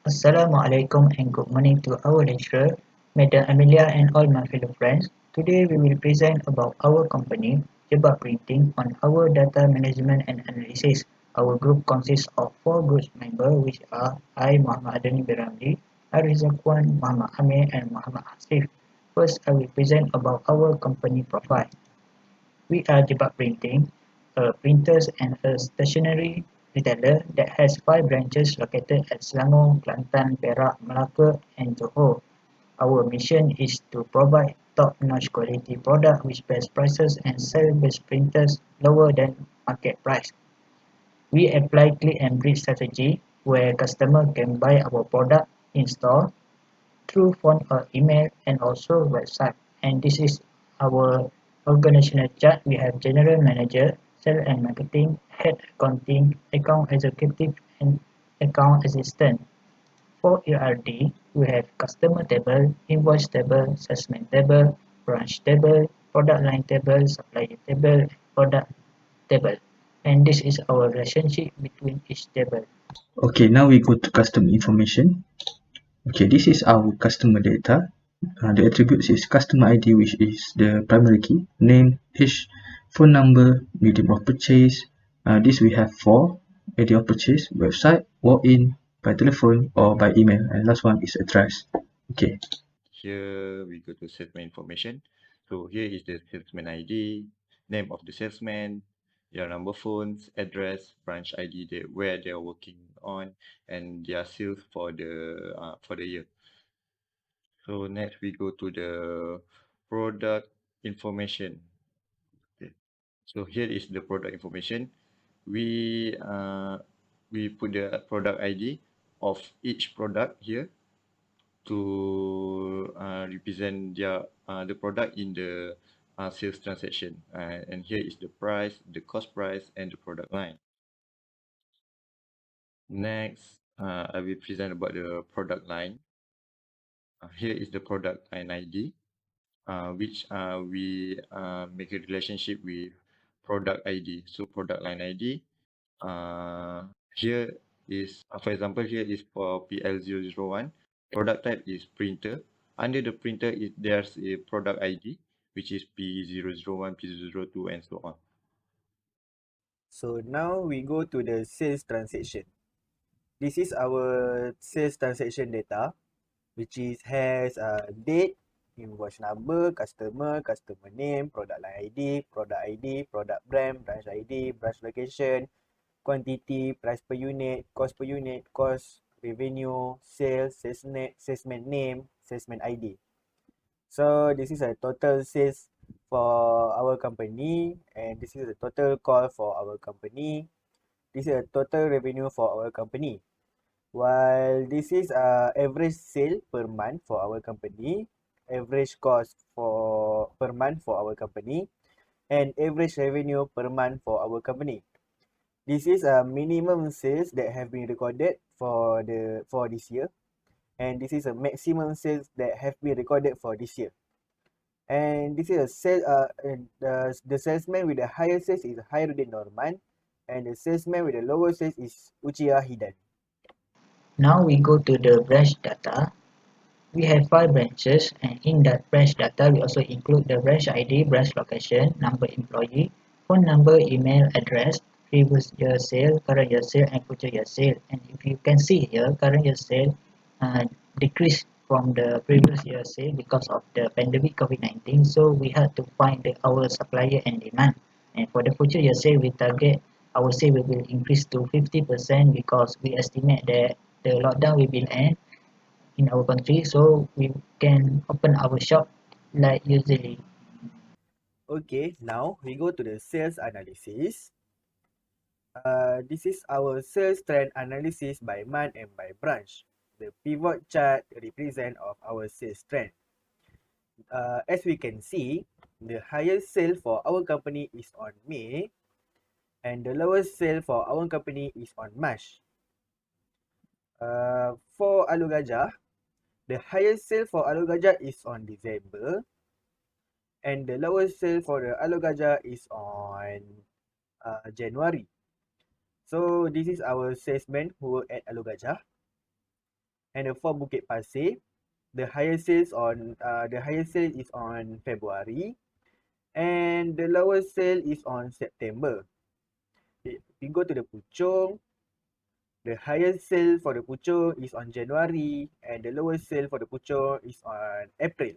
Assalamualaikum and good morning to our lecturer, Madam Amelia and all my fellow friends. Today we will present about our company, Jebak Printing, on our data management and analysis. Our group consists of 4 group members which are I, Muhammad ADNIN bin RAMLI, ZAKWAN, Muhammad Amir and Muhammad HASIF. First, I will present about our company profile. We are Jebak Printing, a printers and a stationery retailer that has 5 branches located at Selangor, Kelantan, Perak, Melaka and Johor. Our mission is to provide top-notch quality product with best prices and sell best printers lower than market price. We apply click and bridge strategy where customer can buy our product in store through phone or email and also website. And this is our organizational chart. We have general manager, sales and marketing, head accounting, account executive and account assistant. For ERD, we have customer table, invoice table, salesman table, branch table, product line table, supplier table, product table. And this is our relationship between each table. Okay, now we go to customer information. Okay, this is our customer data. The attributes is customer ID, which is the primary key, name, age, phone number, medium of purchase. This we have 4, medium of purchase, website, walk-in, by telephone or by email, and last one is address. Okay. Here we go to salesman information. So here is the salesman ID, name of the salesman, their number phones, address, branch ID, where they are working on, and their sales for the year. So next we go to the product information. Okay. So here is the product information. We put the product ID of each product here to represent the product in the sales transaction. And here is the price, the cost price, and the product line. Next, I will present about the product line. Here is the product line ID, which we make a relationship with product ID. So product line ID, here is, for example, here is for PL001. Product type is printer. Under the printer, there's a product ID, which is P001, P002, and so on. So now we go to the sales transaction. This is our sales transaction data, which has date, invoice number, customer name, product line ID, product brand, branch ID, branch location, quantity, price per unit, cost, revenue, sales, salesman name, salesman ID. So this is a total sales for our company, and this is a total call for our company. This is a total revenue for our company. While this is average sale per month for our company, average cost per month for our company, and average revenue per month for our company. This is a minimum sales that have been recorded for this year, and this is a maximum sales that have been recorded for this year. And this is a sale. The salesman with the higher sales is Khairuddin Norman, and the salesman with the lower sales is Uchiha Hidan. Now we go to the branch data. We have 5 branches, and in that branch data we also include the branch ID, branch location, number employee, phone number, email, address, previous year sale, current year sale, and future year sale. And if you can see here, current year sale decreased from the previous year sale because of the pandemic COVID-19. So we had to find our supplier and demand. And for the future year sale, we target our sale will increase to 50% because we estimate that the lockdown will be end in our country, so we can open our shop like usually. Okay, now we go to the sales analysis. This is our sales trend analysis by month and by branch. The pivot chart represent of our sales trend. As we can see, the highest sale for our company is on May, and the lowest sale for our company is on March. For Alu Gajah, the highest sale for Alu Gajah is on December, and the lowest sale for the Alu Gajah is on January. So this is our salesman who work at Alu Gajah. And for Bukit Pasir, the highest sale is on February, and the lowest sale is on September. We go to the Puchong. The highest sale for the Puchong is on January, and the lowest sale for the Puchong is on April.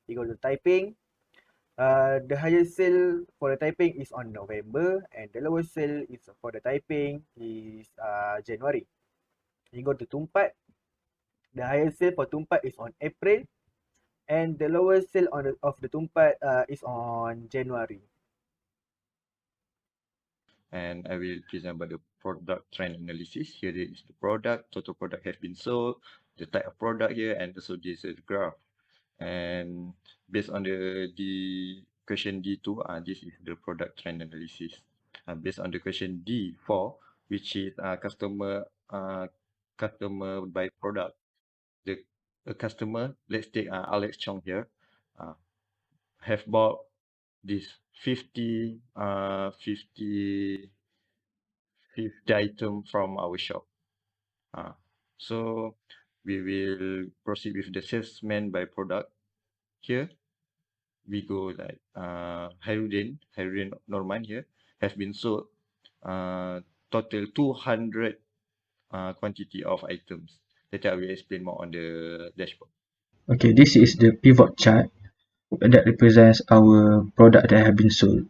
We go to Taiping. The highest sale for the Taiping is on November, and the lowest sale is for the Taiping is January. We go to Tumpat. The highest sale for Tumpat is on April, and the lowest sale of the Tumpat is on January. And I will present about the product trend analysis. Here is the product, total product has been sold, the type of product here, and also this is the graph. And based on the question D2, this is the product trend analysis. Based on the question D4, which is customer by product. A customer, let's take Alex Chong here, have bought this 50 item from our shop. So we will proceed with the salesman by product. Here we go like Hairudin Norman here has been sold total 200 quantity of items. Later I will explain more on the dashboard. Okay, this is the pivot chart that represents our product that have been sold.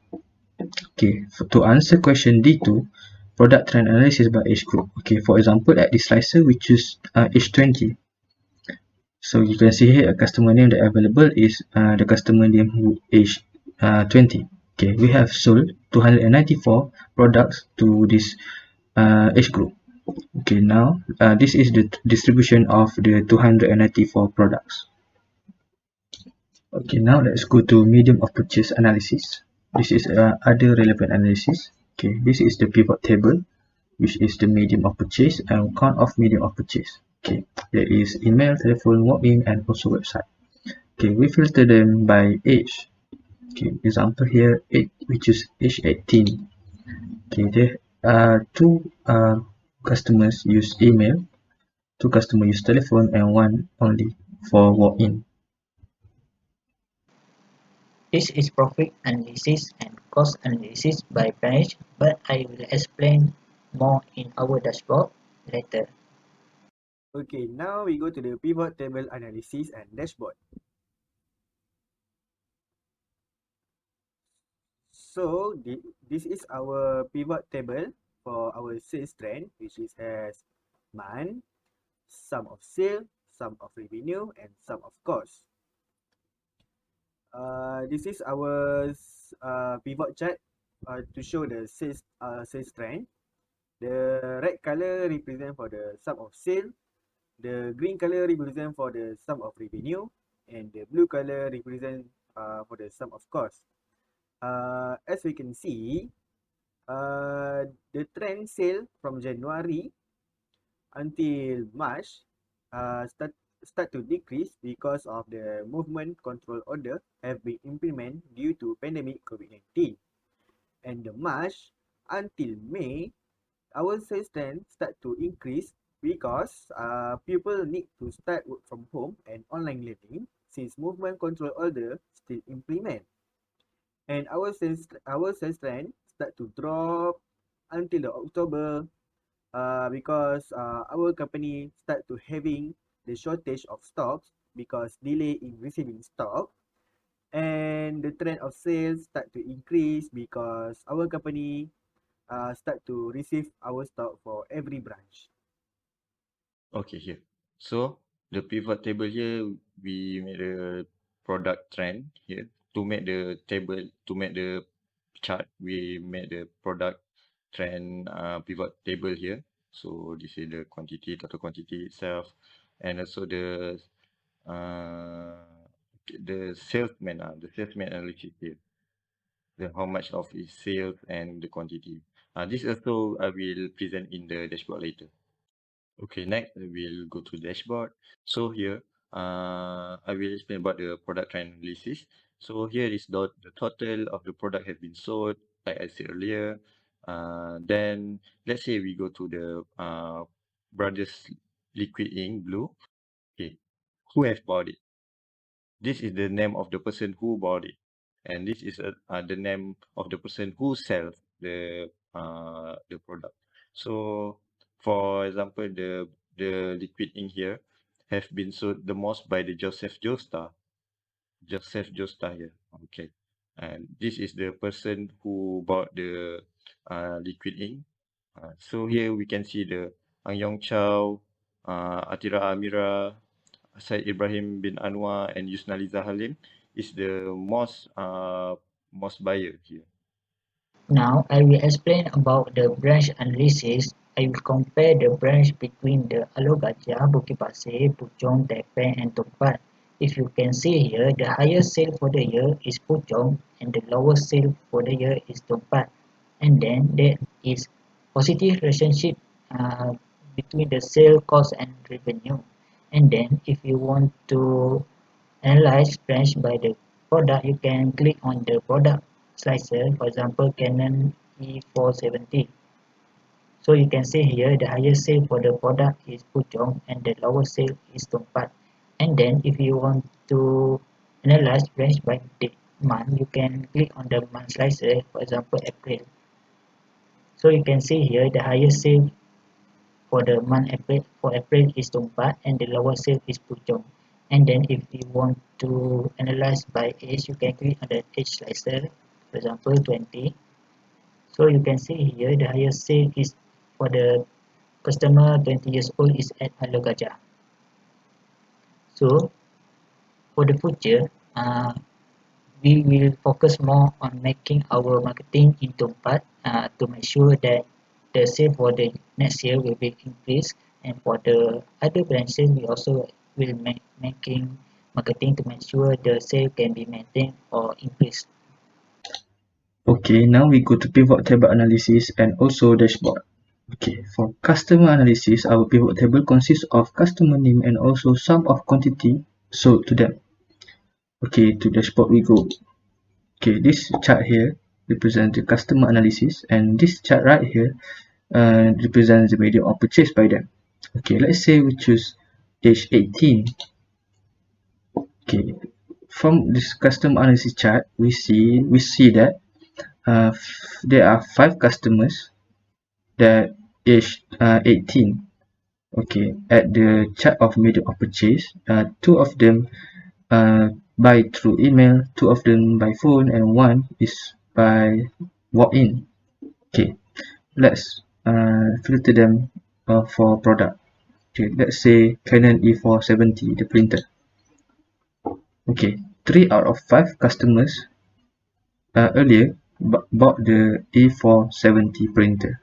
Okay, to answer question D2, product trend analysis by age group. Okay, for example, at this slicer we choose age 20. So you can see here a customer name that available is the customer name who age 20. Okay, we have sold 294 products to this age group. Okay, now this is the distribution of the 294 products. Okay, now let's go to medium of purchase analysis. This is other relevant analysis. Okay, this is the pivot table, which is the medium of purchase and count of medium of purchase. Okay, there is email, telephone, walk-in, and also website. Okay, we filter them by age. Okay, example here, which is age 18. Okay, there are two customers use email, two customers use telephone, and one only for walk-in. This is profit analysis and cost analysis by branch, but I will explain more in our dashboard later. Okay, now we go to the pivot table analysis and dashboard. So this is our pivot table for our sales trend, which has month, sum of sale, sum of revenue, and sum of cost. This is our pivot chart to show the sales trend. The red color represent for the sum of sale, the green color represent for the sum of revenue, and the blue color represent for the sum of cost. As we can see, the trend sale from January until March start to decrease because of the movement control order have been implemented due to pandemic COVID-19. And the March until May, our sales trend start to increase because people need to start work from home and online learning since movement control order still implement. And our sales trend start to drop until the October because our company start to having the shortage of stocks because delay in receiving stock, and the trend of sales start to increase because our company start to receive our stock for every branch. Okay, here. So the pivot table here, we made a product trend here to make the table, to make the chart. We made the product trend pivot table here. So this is the quantity, total quantity itself, and also the salesman, the salesman analysis here. The how much of is sales and the quantity. This also I will present in the dashboard later. Okay, next we'll go to dashboard. So here, I will explain about the product trend analysis. So here is the total of the product have been sold, like I said earlier. Then let's say we go to the brothers liquid ink blue. Okay, who have bought it? This is the name of the person who bought it, and this is the name of the person who sells the product. So, for example, the liquid ink here have been sold the most by the Joseph Joestar. Joseph Joestar here. Okay, and this is the person who bought the liquid ink. So here we can see the Ang Yong Chow, Atira Amira, Said Ibrahim bin Anwar, and Yusnaliza Halim is the most buyer here. Now I will explain about the branch analysis. I will compare the branch between the Alor Gajah, Bukit Pasir, Puchong, Tepeng and Tumpat. If you can see here, the highest sale for the year is Puchong and the lowest sale for the year is Tumpat. And then there is positive relationship between the sale cost and revenue. And then if you want to analyze branch by the product, you can click on the product slicer, for example Canon E470. So you can see here the highest sale for the product is Puchong and the lowest sale is Tumpat. And then if you want to analyze branch by the month, you can click on the month slicer, for example April. So you can see here the highest sale for the month April is Tumpat and the lowest sale is Puchong. And then if you want to analyze by age, you can click on the age slicer, for example 20. So you can see here the highest sale is for the customer 20 years old is at Alor Gajah. So for the future, we will focus more on making our marketing in Tumpat to make sure that the sale for the next year will be increased, and for the other branches we also will making marketing to make sure the sale can be maintained or increased. Okay, now we go to pivot table analysis and also dashboard. Okay, for customer analysis, our pivot table consists of customer name and also sum of quantity sold to them. Okay, to dashboard we go. Okay, this chart here represents the customer analysis, and this chart right here represents the medium of purchase by them. Okay, let's say we choose age 18. Okay, from this customer analysis chart, we see that there are 5 customers that age 18. Okay, at the chart of medium of purchase, 2 of them buy through email, 2 of them by phone, and 1 is by walk-in. Okay, let's filter them for product. Okay, let's say Canon E470, the printer. Okay, 3 out of 5 customers earlier bought the E470 printer.